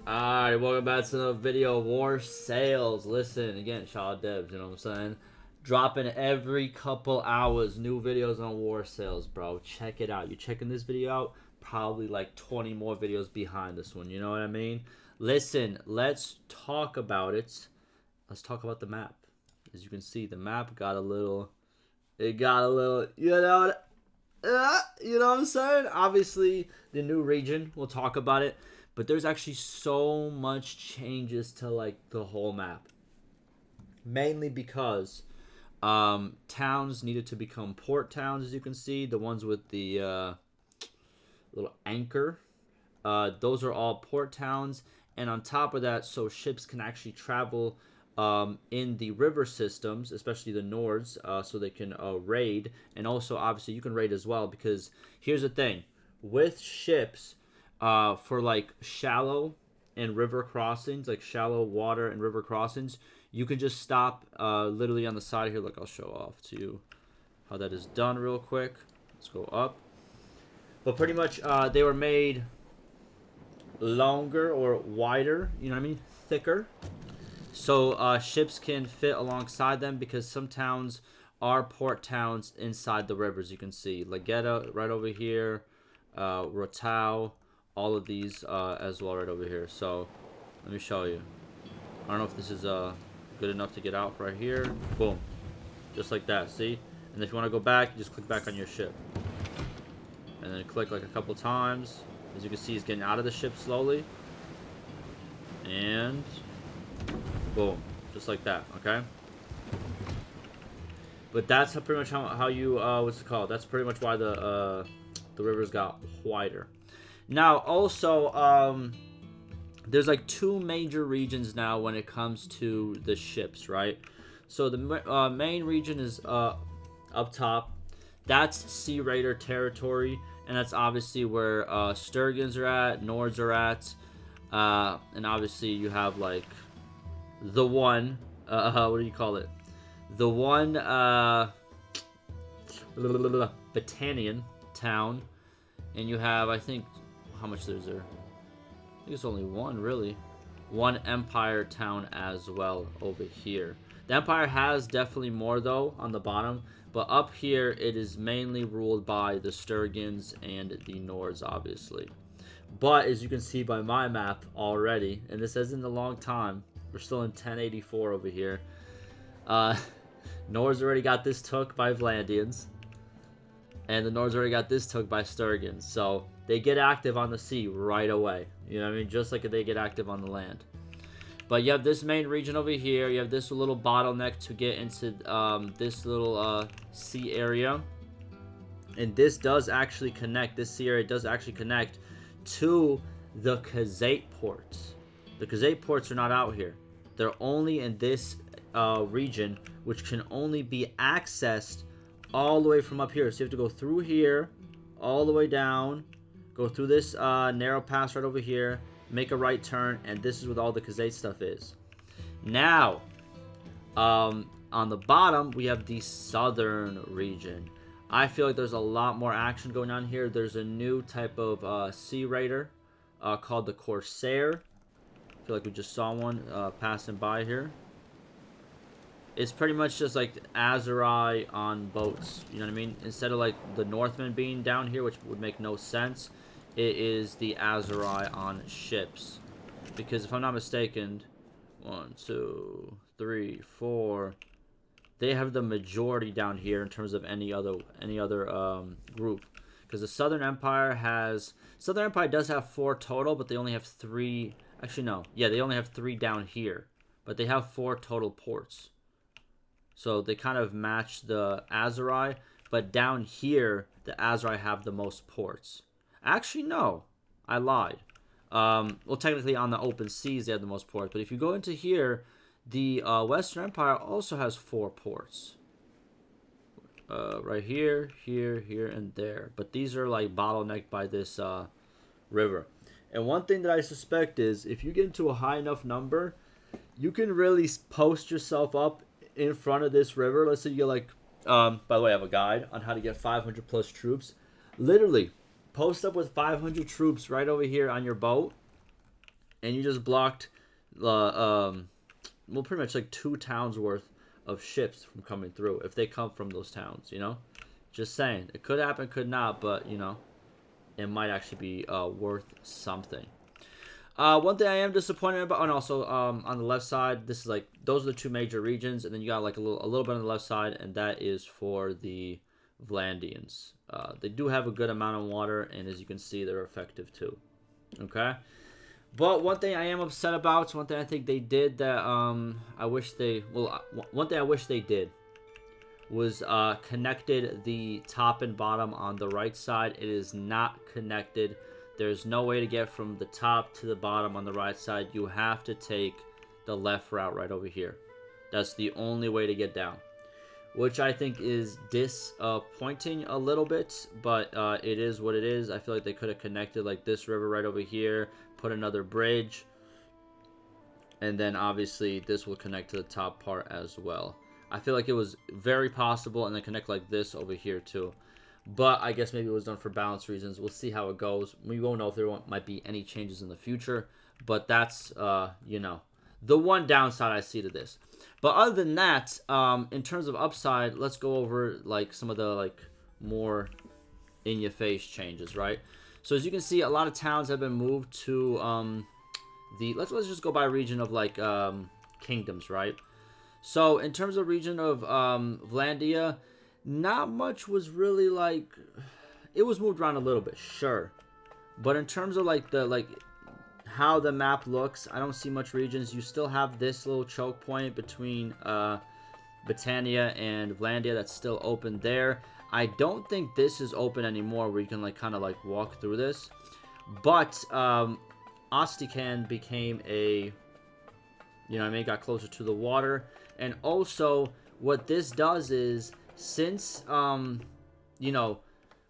Alright, welcome back to the video. War sales. Listen, again, shout out devs, you know what I'm saying? Dropping every couple hours new videos on war sales, bro. Check it out. You checking this video out? Probably like 20 more videos behind this one, you know what I mean? Listen, let's talk about it. Let's talk about the map. As you can see, the map got a little, you know what I'm saying? Obviously, the new region, we'll talk about it, but there's actually so much changes to like the whole map. Mainly because towns needed to become port towns, as you can see, the ones with the little anchor. Those are all port towns, and on top of that, so ships can actually travel in the river systems, especially the Nords, so they can raid. And also, obviously, you can raid as well, because here's the thing. With ships, for like shallow and river crossings, like shallow water and river crossings, you can just stop literally on the side here. Look, I'll show off to you how that is done real quick. Let's go up. But pretty much, they were made longer or wider, you know what I mean? Thicker, so ships can fit alongside them, because some towns are port towns inside the rivers. You can see Lagetta right over here, Rotau, all of these as well right over here. So let me show you. I don't know if this is good enough to get out right here. Boom, just like that. See? And if you want to go back, you just click back on your ship, and then click like a couple times. As you can see, he's getting out of the ship slowly, and boom, just like that. Okay. But that's pretty much how you what's it called? That's pretty much why the rivers got wider. Now also there's like two major regions now when it comes to the ships, right? So the main region is up top. That's Sea Raider territory, and that's obviously where Sturgeons are at, Nords are at, and obviously you have like the one what do you call it? The one Battanian town, and you have, I think, how much there's there? I think it's only one, really. One Empire town as well over here. The Empire has definitely more though on the bottom, but up here it is mainly ruled by the Sturgeons and the Nords, obviously. But as you can see by my map already, and this isn't a long time, we're still in 1084 over here. Uh, Nords already got this took by Vlandians, and the Nords already got this took by Sturgeons. So they get active on the sea right away. You know what I mean? Just like they get active on the land. But you have this main region over here. You have this little bottleneck to get into this little sea area. And this does actually connect. This sea area does actually connect to the Khazate ports. The Khazate ports are not out here. They're only in this region, which can only be accessed all the way from up here. So you have to go through here, all the way down, go through this narrow pass right over here, make a right turn, and this is what all the Khazate stuff is. Now, on the bottom, we have the southern region. I feel like there's a lot more action going on here. There's a new type of Sea Raider called the Corsair. I feel like we just saw one passing by here. It's pretty much just like Azurai on boats. You know what I mean? Instead of like the Northmen being down here, which would make no sense, it is the Azurai on ships. Because if I'm not mistaken, 1, 2, 3, 4, they have the majority down here in terms of any other group. Because the Southern Empire does have 4 total, but they only have 3. Actually, no. Yeah, they only have 3 down here, but they have 4 total ports. So they kind of match the Azurai, but down here, the Azurai have the most ports. Actually, no. I lied. Well, technically on the open seas, they have the most ports. But if you go into here, the Western Empire also has 4 ports. Right here, here, here, and there. But these are like bottlenecked by this river. And one thing that I suspect is if you get into a high enough number, you can really post yourself up in front of this river. Let's say you get like, by the way, I have a guide on how to get 500 plus troops. Literally, post up with 500 troops right over here on your boat, and you just blocked, well, pretty much like 2 towns worth of ships from coming through if they come from those towns. You know, just saying, it could happen, could not, but you know, it might actually be worth something. One thing I am disappointed about, and also on the left side, this is like those are the 2 major regions, and then you got like a little bit on the left side, and that is for the Vlandians. They do have a good amount of water, and as you can see, they're effective too. Okay, but one thing I am upset about, one thing I think they did that I wish they, well, one thing I wish they did was connected the top and bottom on the right side. It is not connected. There's no way to get from the top to the bottom on the right side. You have to take the left route right over here. That's the only way to get down, which I think is disappointing a little bit, but it is what it is. I feel like they could have connected like this river right over here, put another bridge, and then obviously this will connect to the top part as well. I feel like it was very possible, and then connect like this over here too. But I guess maybe it was done for balance reasons. We'll see how it goes. We won't know if there might be any changes in the future. But that's, you know, the one downside I see to this. But other than that, in terms of upside, let's go over, like, some of the, like, more in-your-face changes, right? So as you can see, a lot of towns have been moved to let's just go by region of, like, kingdoms, right? So in terms of region of Vlandia, not much was really like, it was moved around a little bit, sure, but in terms of like how the map looks, I don't see much regions. You still have this little choke point between Britannia and Vlandia that's still open there. I don't think this is open anymore where you can like kind of like walk through this, but Ostican became a, you know what I mean, got closer to the water. And also what this does is, since, you know,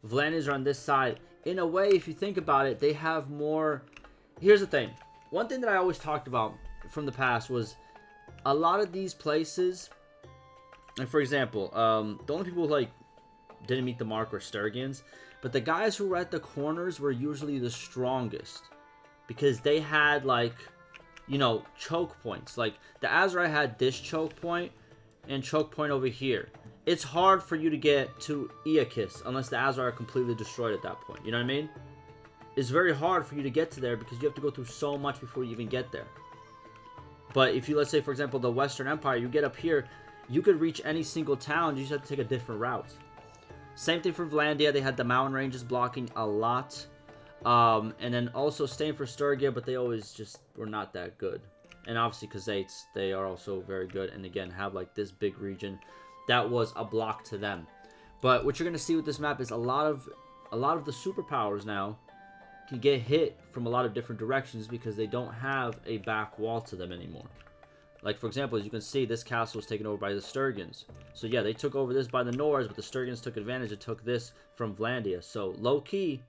Vlandians are on this side, in a way, if you think about it, they have more... Here's the thing. One thing that I always talked about from the past was a lot of these places, and for example, the only people who, like, didn't meet the mark were Sturgians, but the guys who were at the corners were usually the strongest because they had, like, you know, choke points. Like, the Azrai had this choke point and choke point over here. It's hard for you to get to Iakis unless the Azrai are completely destroyed at that point. You know what I mean? It's very hard for you to get to there because you have to go through so much before you even get there. But if you, let's say, for example, the Western Empire, you get up here, you could reach any single town. You just have to take a different route. Same thing for Vlandia. They had the mountain ranges blocking a lot. And then also staying for Sturgia, but they always just were not that good. And obviously Khazaits, they are also very good. And again, have like this big region that was a block to them. But what you're going to see with this map is a lot of the superpowers now can get hit from a lot of different directions because they don't have a back wall to them anymore. Like, for example, as you can see, this castle was taken over by the Sturgians. So yeah, they took over this by the Nords, but the Sturgians took advantage and took this from Vlandia. So low-key,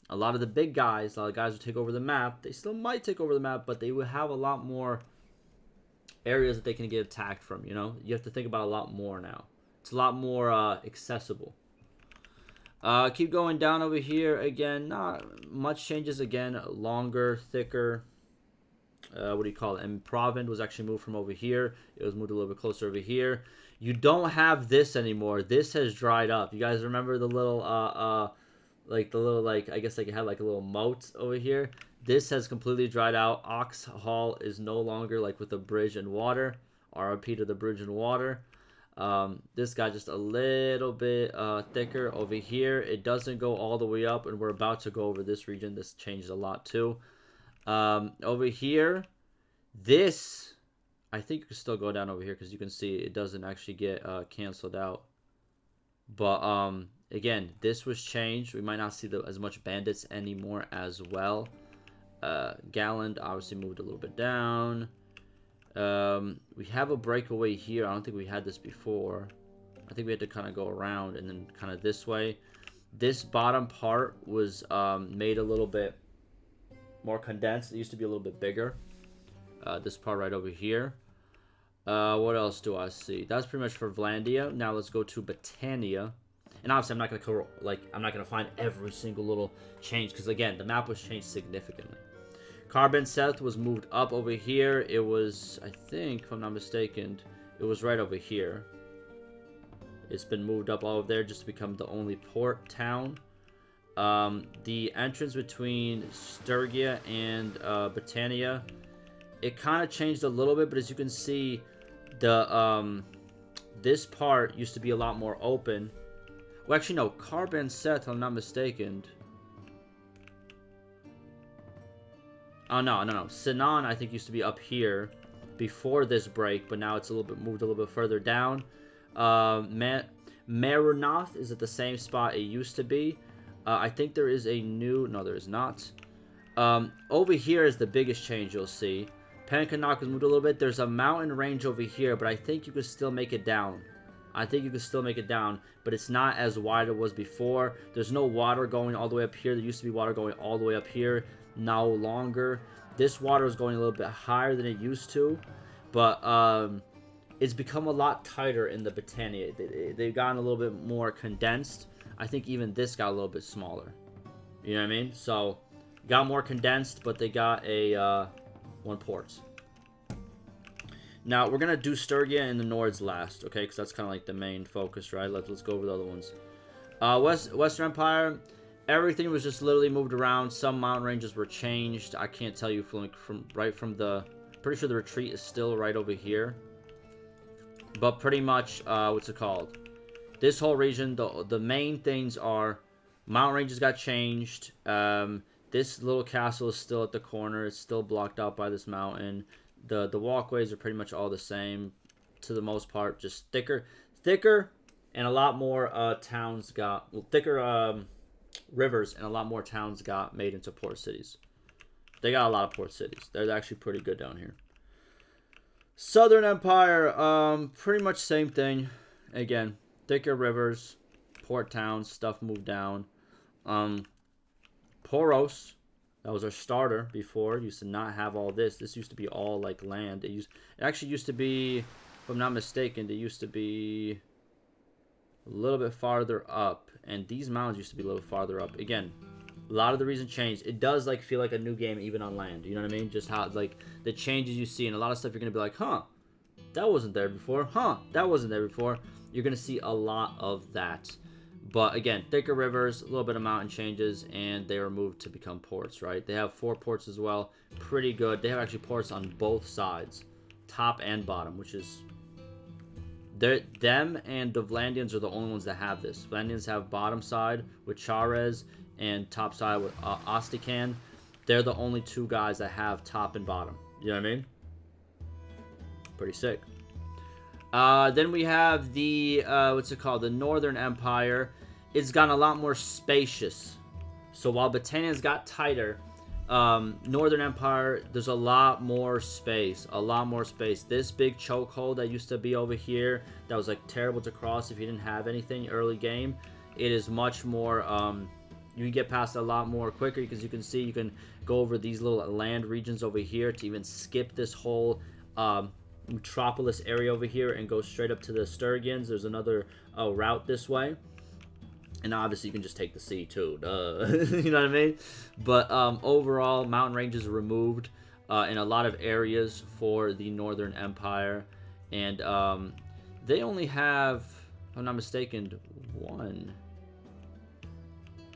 a lot of the big guys, a lot of guys who take over the map, they still might take over the map, but they will have a lot more areas that they can get attacked from, you know? You have to think about a lot more now. It's a lot more accessible. Keep going down over here. Again, not much changes. Again, longer, thicker. What do you call it? And Provend was actually moved from over here. It was moved a little bit closer over here. You don't have this anymore. This has dried up. You guys remember the little, I guess like it had like a little moat over here? This has completely dried out. Ox Hall is no longer like with the bridge and water. RIP to the bridge and water. This guy just a little bit thicker over here. It doesn't go all the way up, and we're about to go over this region. This changed a lot too. Over here, this, I think you can still go down over here because you can see it doesn't actually get canceled out. But again, this was changed. We might not see as much bandits anymore as well. Galland obviously moved a little bit down. We have a breakaway here. I don't think we had this before. I think we had to kind of go around and then kind of this way. This bottom part was made a little bit more condensed. It used to be a little bit bigger. This part right over here. What else do I see? That's pretty much for Vlandia. Now let's go to Britannia. And obviously I'm not gonna cover, like, I'm not gonna find every single little change because again the map was changed significantly. Carbon Seth was moved up over here. It was, I think, if I'm not mistaken, it was right over here. It's been moved up all over there just to become the only port town. The entrance between Sturgia and Britannia, it kind of changed a little bit, but as you can see, the this part used to be a lot more open. Well, actually, no, Carbon Seth, if I'm not mistaken. Oh, no. Sinan, I think, used to be up here before this break, but now it's moved a little bit further down. Marunath is at the same spot it used to be. I think there is a new... No, there is not. Over here is the biggest change you'll see. Pankanak was moved a little bit. There's a mountain range over here, but I think you could still make it down. But it's not as wide as it was before. There's no water going all the way up here. There used to be water going all the way up here. No longer. This water is going a little bit higher than it used to, but it's become a lot tighter in the Britannia. They've gotten a little bit more condensed. I think even this got a little bit smaller. You know what I mean? So, got more condensed, but they got a one port. Now, we're going to do Sturgia and the Nords last, okay? Because that's kind of like the main focus, right? Let's go over the other ones. Western Empire, everything was just literally moved around. Some mountain ranges were changed. I can't tell you from the... Pretty sure the retreat is still right over here. But pretty much, what's it called? This whole region, the main things are... Mountain ranges got changed. This little castle is still at the corner. It's still blocked out by this mountain. The walkways are pretty much all the same to the most part, just thicker, and a lot more towns got thicker rivers, and a lot more towns got made into port cities. They got a lot of port cities. They're actually pretty good down here. Southern Empire, pretty much same thing. Again, thicker rivers, port towns, stuff moved down. Poros. That was our starter before. It used to not have all this. This used to be all like land. It actually used to be, if I'm not mistaken, it used to be a little bit farther up. And these mountains used to be a little farther up. Again, a lot of the reason changed. It does like feel like a new game even on land. You know what I mean? Just how like the changes you see, and a lot of stuff you're gonna be like, huh, that wasn't there before. Huh, that wasn't there before. You're gonna see a lot of that. But again, thicker rivers, a little bit of mountain changes, and they were moved to become ports, right? They have 4 ports as well. Pretty good. They have actually ports on both sides, top and bottom, which is... Them and the Vlandians are the only ones that have this. Vlandians have bottom side with Charez and top side with Ostican. They're the only 2 guys that have top and bottom. You know what I mean? Pretty sick. Then we have the, what's it called? The Northern Empire. It's gotten a lot more spacious. So while Britannia's got tighter, Northern Empire, there's a lot more space. A lot more space. This big chokehold that used to be over here, that was like terrible to cross if you didn't have anything early game. It is much more, you can get past a lot more quicker, because you can see you can go over these little land regions over here to even skip this whole, metropolis area over here and go straight up to the Sturgians. There's another route this way, and obviously you can just take the sea too. You know what I mean? But overall, mountain ranges are removed in a lot of areas for the Northern Empire, and they only have, if I'm not mistaken, 1.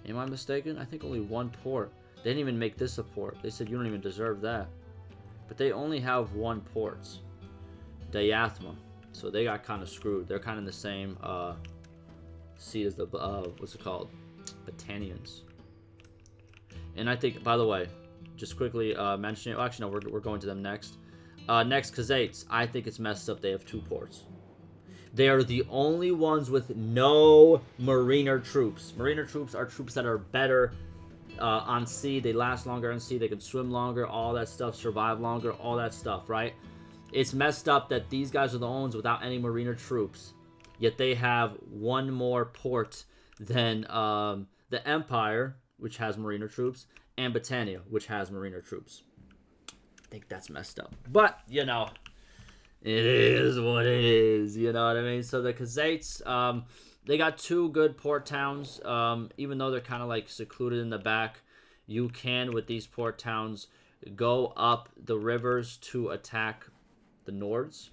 Am I mistaken? I think only 1 port. They didn't even make this a port. They said you don't even deserve that. But they only have 1 port. Diathma. So they got kind of screwed. They're kind of in the same seat as the, what's it called? Britannians. And I think, by the way, just quickly mentioning, well, actually, no, we're going to them next. Next, Khazaits. I think it's messed up. They have 2 ports. They are the only ones with no mariner troops. Mariner troops are troops that are better on sea. They last longer on sea. They can swim longer, all that stuff, survive longer, all that stuff, right? It's messed up that these guys are the only ones without any mariner troops, yet they have 1 more port than the Empire, which has mariner troops, and Britannia, which has mariner troops. I think that's messed up. But, you know, it is what it is, you know what I mean? So the Khazaits, they got 2 good port towns, even though they're kind of like secluded in the back. You can, with these port towns, go up the rivers to attack the Nords.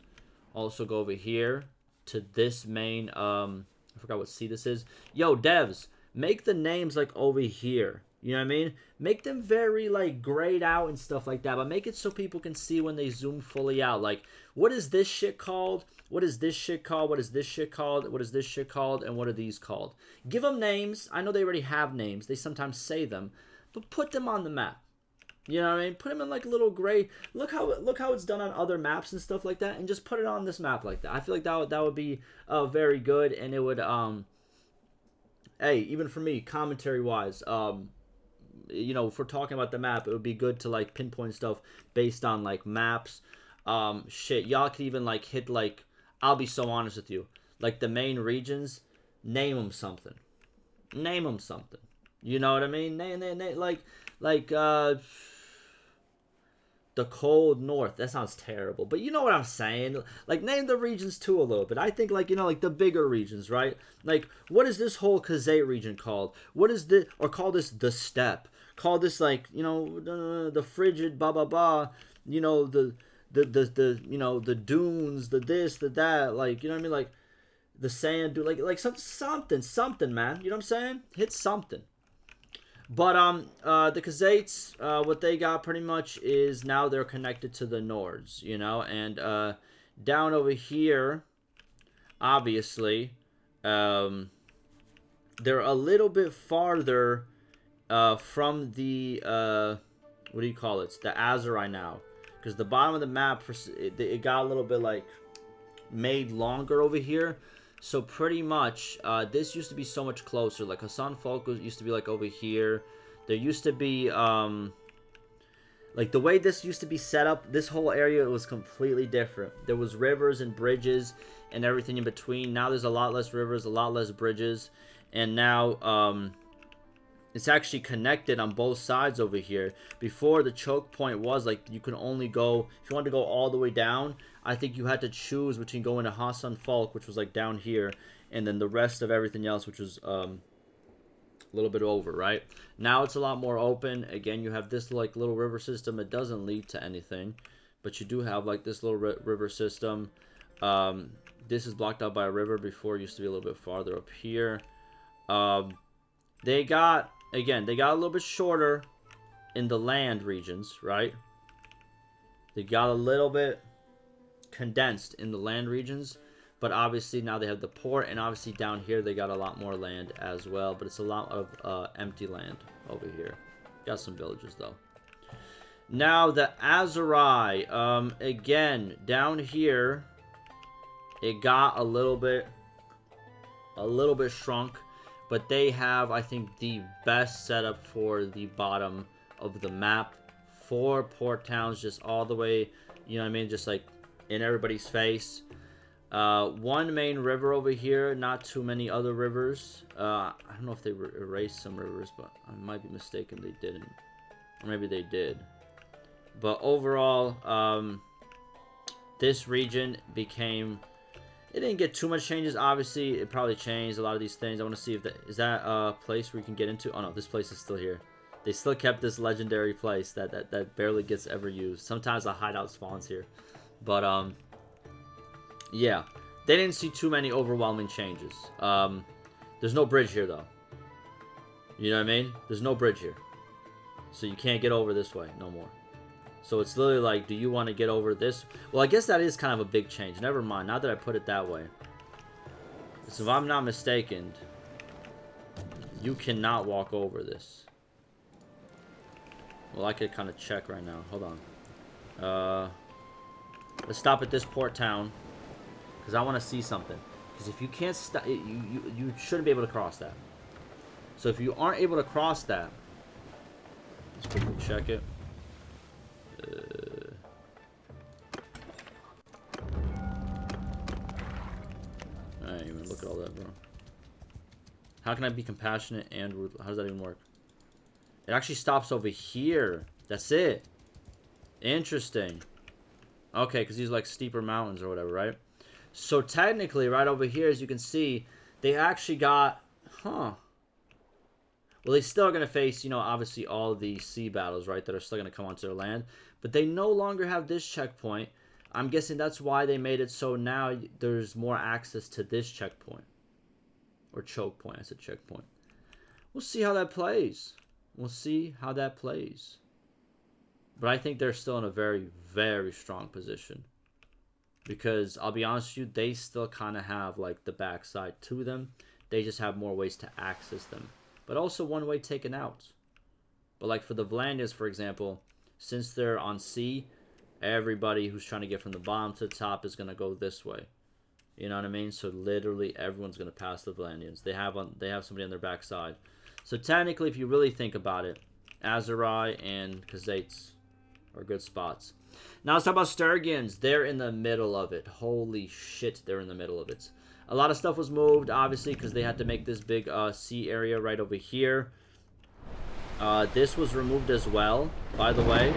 Also go over here to this main, I forgot what sea this is. Yo, devs, make the names like over here. You know what I mean? Make them very like grayed out and stuff like that, but make it so people can see when they zoom fully out. Like, what is this shit called? What is this shit called? What is this shit called? What is this shit called? And what are these called? Give them names. I know they already have names. They sometimes say them, but put them on the map. You know what I mean? Put them in like little gray. Look how it's done on other maps and stuff like that, and just put it on this map like that. I feel like that would be very good, and it would hey, even for me, commentary wise, you know, if we're talking about the map, it would be good to like pinpoint stuff based on like maps. Shit, y'all could even like hit like, I'll be so honest with you, like the main regions, name them something. Name them something. You know what I mean? Name like the cold north. That sounds terrible, but you know what I'm saying. Like, name the regions too a little bit. I think, like, you know, like the bigger regions, right? Like, what is this whole Kazay region called? What is this? Or call this the steppe? Call this, like, you know, the frigid blah blah blah. You know, the you know, the dunes, the this, the that. Like, you know what I mean? Like the sand dune. Like something, man. You know what I'm saying? Hit something. But the Kazates, what they got pretty much is now they're connected to the Nords, you know, and down over here, obviously, they're a little bit farther from the what do you call it? The Azerai now, because the bottom of the map it got a little bit like made longer over here. So pretty much, this used to be so much closer. Like Hassan Falk used to be like over here. There used to be, like the way this used to be set up, this whole area was completely different. There was rivers and bridges and everything in between. Now there's a lot less rivers, a lot less bridges. And now, it's actually connected on both sides over here. Before, the choke point was like you could only go, if you wanted to go all the way down, I think you had to choose between going to Hassan Falk, which was like down here, and then the rest of everything else, which was a little bit over, right? Now it's a lot more open. Again, you have this like little river system. It doesn't lead to anything, but you do have like this little river system. This is blocked out by a river. Before, it used to be a little bit farther up here. They got a little bit shorter in the land regions, right? They got a little bit condensed in the land regions, but obviously now they have the port, and obviously down here they got a lot more land as well, but it's a lot of empty land over here. Got some villages though. Now the Azerai, again, down here it got a little bit shrunk, but they have, I think, the best setup for the bottom of the map. 4 port towns just all the way, you know what I mean, just like in everybody's face. 1 main river over here, not too many other rivers. I don't know if they erased some rivers, but I might be mistaken they didn't. Or maybe they did. But overall, this region became... It didn't get too much changes. Obviously, it probably changed a lot of these things. I want to see if is that a place where you can get into. Oh no, this place is still here. They still kept this legendary place that barely gets ever used. Sometimes a hideout spawns here, but yeah, they didn't see too many overwhelming changes. There's no bridge here though. You know what I mean? There's no bridge here, so you can't get over this way no more. So it's literally like, do you want to get over this? Well, I guess that is kind of a big change. Never mind. Now that I put it that way. So if I'm not mistaken, you cannot walk over this. Well, I could kind of check right now. Hold on. Let's stop at this port town, because I want to see something. Because if you can't stop, you shouldn't be able to cross that. So if you aren't able to cross that, let's quickly check it. Alright, even look at all that, bro. How can I be compassionate and ruthless? How does that even work? It actually stops over here. That's it. Interesting. Okay, because these are like steeper mountains or whatever, right? So technically, right over here, as you can see, they actually got... Huh. Well, they're still going to face, you know, obviously all the sea battles, right, that are still going to come onto their land. But they no longer have this checkpoint. I'm guessing that's why they made it so now there's more access to this checkpoint. Or choke point, I said checkpoint. We'll see how that plays. We'll see how that plays. But I think they're still in a very, very strong position. Because, I'll be honest with you, they still kind of have, like, the backside to them. They just have more ways to access them. But also one way taken out. But, like, for the Vlandians, for example, since they're on sea, everybody who's trying to get from the bottom to the top is going to go this way. You know what I mean? So, literally, everyone's going to pass the Vlandians. They have somebody on their backside. So, technically, if you really think about it, Azurai and Khazaits are good spots. Now let's talk about Sturgians. They're in the middle of it. Holy shit, they're in the middle of it. A lot of stuff was moved, obviously, because they had to make this big sea area right over here. This was removed as well, by the way.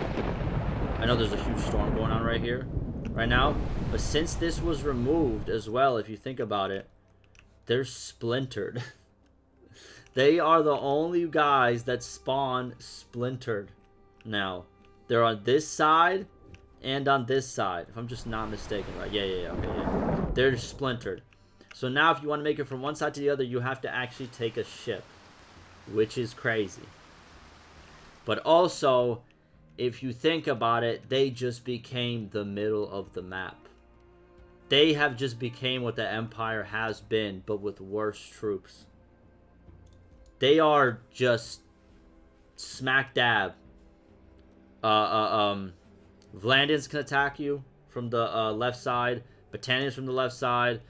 I know there's a huge storm going on right here, right now. But since this was removed as well, if you think about it, they're splintered. They are the only guys that spawn splintered now. They're on this side and on this side, if I'm just not mistaken, right? Yeah, okay, yeah. They're splintered. So now if you want to make it from one side to the other, you have to actually take a ship, which is crazy. But also, if you think about it, they just became the middle of the map. They have just became what the Empire has been, but with worse troops. They are just smack dab. Vlandians can attack you from the left side. Battanians from the left side.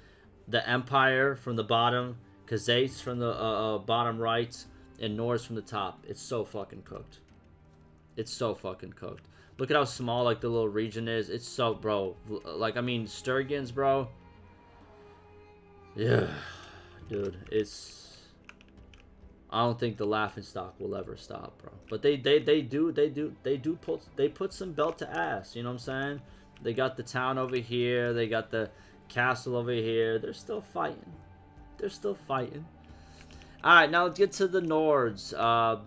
The Empire from the bottom. Khazaits from the bottom right. And Norse from the top. It's so fucking cooked. It's so fucking cooked. Look at how small, like, the little region is. It's so, bro. Like, I mean, Sturgians, bro. Yeah. Dude, it's... I don't think the laughing stock will ever stop, bro. But they put some belt to ass, you know what I'm saying? They got the town over here, they got the castle over here. They're still fighting. They're still fighting. Alright, now let's get to the Nords.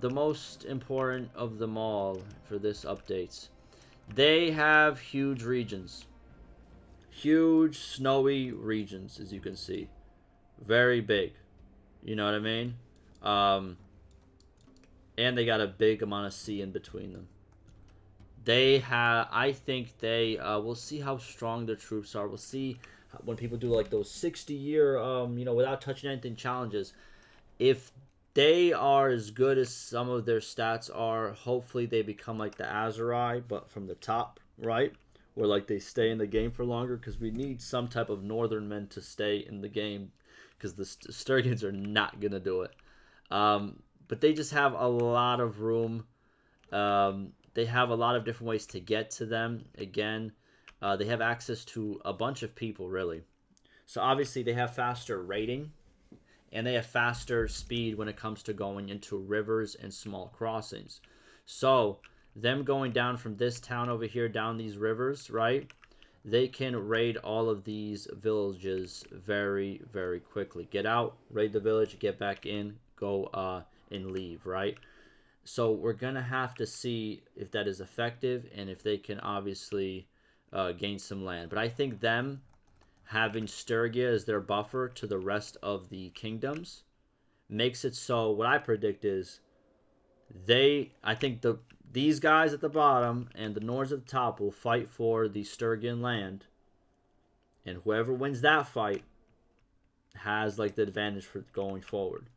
The most important of them all for this update. They have huge regions. Huge, snowy regions, as you can see. Very big. You know what I mean? And they got a big amount of sea in between them. They have, I think they, we'll see how strong their troops are. We'll see when people do like those 60-year, you know, without touching anything challenges. If they are as good as some of their stats are, hopefully they become like the Azurai, but from the top, right? Where like they stay in the game for longer, because we need some type of northern men to stay in the game, because the Sturgians are not going to do it. But they just have a lot of room. They have a lot of different ways to get to them. Again, they have access to a bunch of people, really. So obviously they have faster rating, and they have faster speed when it comes to going into rivers and small crossings. So them going down from this town over here, down these rivers, right? They can raid all of these villages very, very quickly. Get out, raid the village, get back in, go and leave, right? So we're going to have to see if that is effective and if they can obviously gain some land. But I think them having Sturgia as their buffer to the rest of the kingdoms makes it so what I predict is I think these guys at the bottom and the Nords at the top will fight for the Sturgian land. And whoever wins that fight has like the advantage for going forward.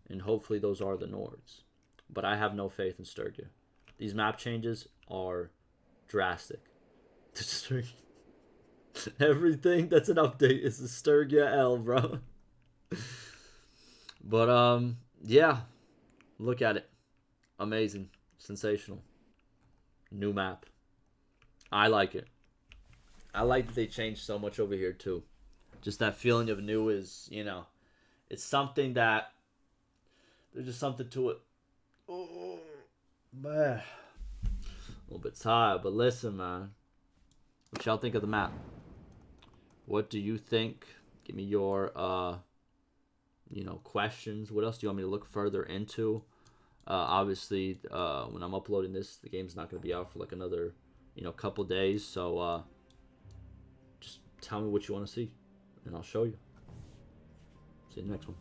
And hopefully those are the Nords. But I have no faith in Sturgia. These map changes are drastic. Everything that's an update is the Sturgia L, bro. But, yeah. Look at it. Amazing. Sensational. New map. I like it. I like that they changed so much over here, too. Just that feeling of new is, you know, it's something that, there's just something to it. Oh, man. A little bit tired, but listen, man. What y'all think of the map? What do you think? Give me your, you know, questions. What else do you want me to look further into? Obviously, when I'm uploading this, the game's not going to be out for like another, couple days. So just tell me what you want to see, and I'll show you. See you in the next one.